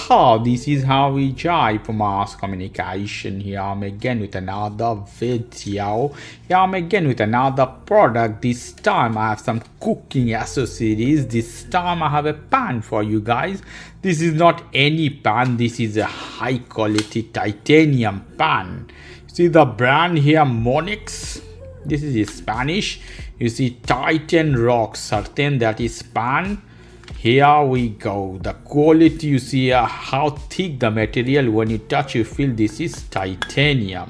This is how we jive mass communication. Here I'm again with another video. Here I'm again with another product. This time I have some cooking accessories. This time I have a pan for you guys. This is not any pan. This is a high quality titanium pan. See the brand here, Monix. This is Spanish. You see Titan Rock Sarte, that is pan. Here we go. The quality, you see how thick the material. When you touch, you feel this is titanium.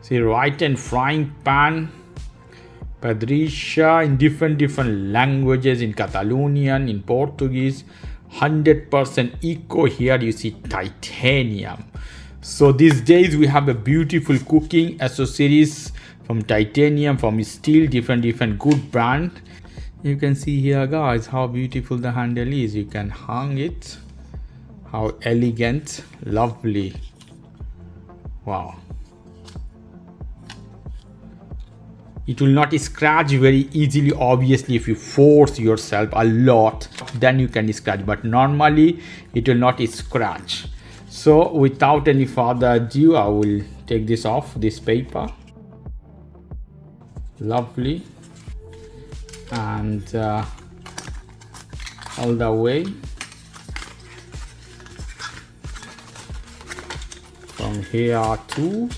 See, right, and frying pan, Padrisha, in different languages, in Catalonian, in Portuguese, 100% eco. Here you see titanium. So these days we have a beautiful cooking accessories from titanium, from steel, different good brand. You can see here, guys, how beautiful the handle is. You can hang it. How elegant, lovely. Wow. It will not scratch very easily. Obviously, if you force yourself a lot, then you can scratch. But normally, it will not scratch. So without any further ado, I will take this off, this paper. Lovely. And all the way from here to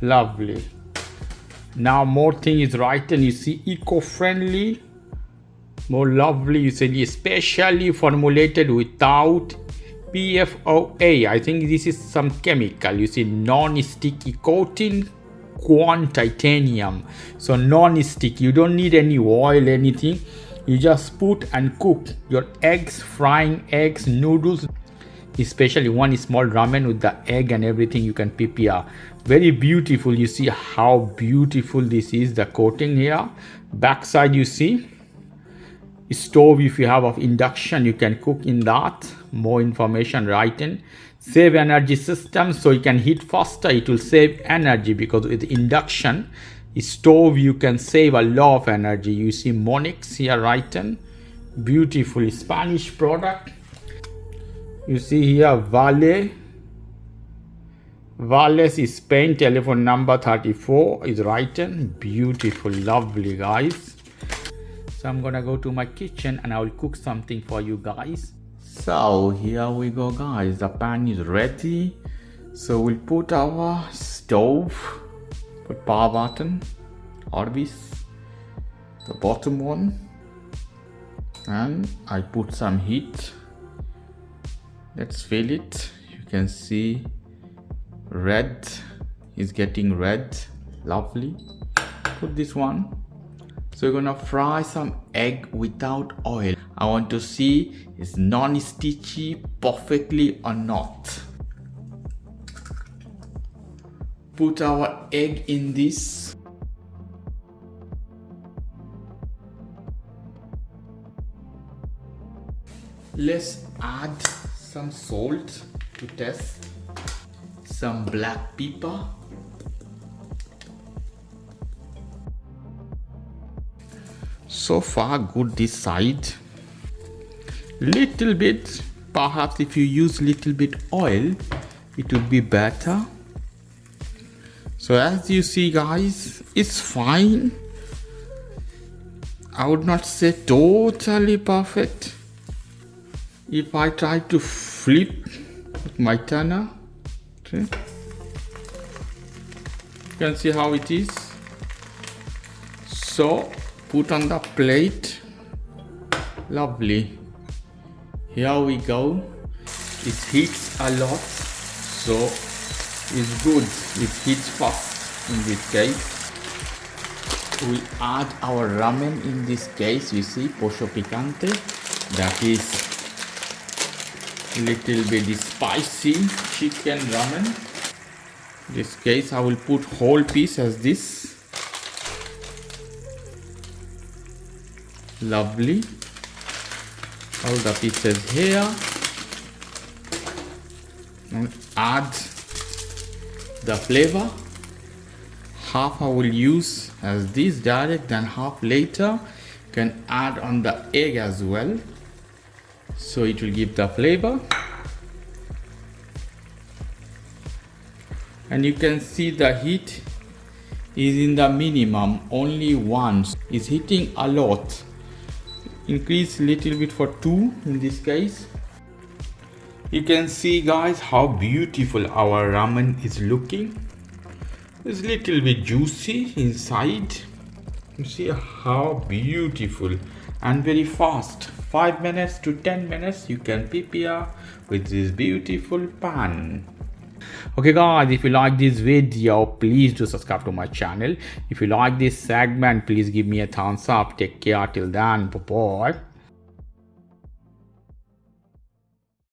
lovely. Now more thing is right, and you see eco-friendly, more lovely. You see especially formulated without PFOA. I think this is some chemical. You see non-sticky coating, quant titanium, so non-stick. You don't need any oil, anything. You just put and cook your eggs, frying eggs, noodles, especially one small ramen with the egg and everything. You can prepare. Very beautiful. You see how beautiful this is, the coating here. Backside you see stove. If you have of induction, you can cook in that. More information right in. Save energy system, so you can heat faster. It will save energy because with induction stove you can save a lot of energy. You see Monix here right in. Beautiful Spanish product. You see here Vale. Vales is Spain. Telephone number 34 is right in. Beautiful, lovely, guys. So I'm gonna go to my kitchen and I will cook something for you guys. So here we go, guys. The pan is ready. So we'll put our stove, put power button, Orbis, the bottom one, and I put some heat. Let's fill it. You can see red is getting red, lovely. Put this one. So we're gonna fry some egg without oil. I want to see is non-stitchy perfectly or not. Put our egg in this. Let's add some salt to taste. Some black pepper. So far good this side. Little bit, perhaps if you use little bit oil, it would be better. So as you see, guys, it's fine. I would not say totally perfect. If I try to flip with my turner, okay, you can see how it is. So put on the plate. Lovely. Here we go. It heats a lot, so it's good. It heats fast in this case. We add our ramen in this case. You see, pollo picante. That is little bit spicy chicken ramen. In this case, I will put whole piece as this. Lovely. All the pieces here, and add the flavor. Half I will use as this direct, then half later. You can add on the egg as well, so it will give the flavor. and you can see the heat is in the minimum, only once. It's heating a lot. Increase little bit for 2 in this case. You can see guys how beautiful our ramen is looking. It's little bit juicy inside. You see how beautiful and very fast. 5 minutes to 10 minutes you can prepare with this beautiful pan. Okay guys, if you like this video, please do subscribe to my channel. If you like this segment, please give me a thumbs up. Take care till then. Bye bye.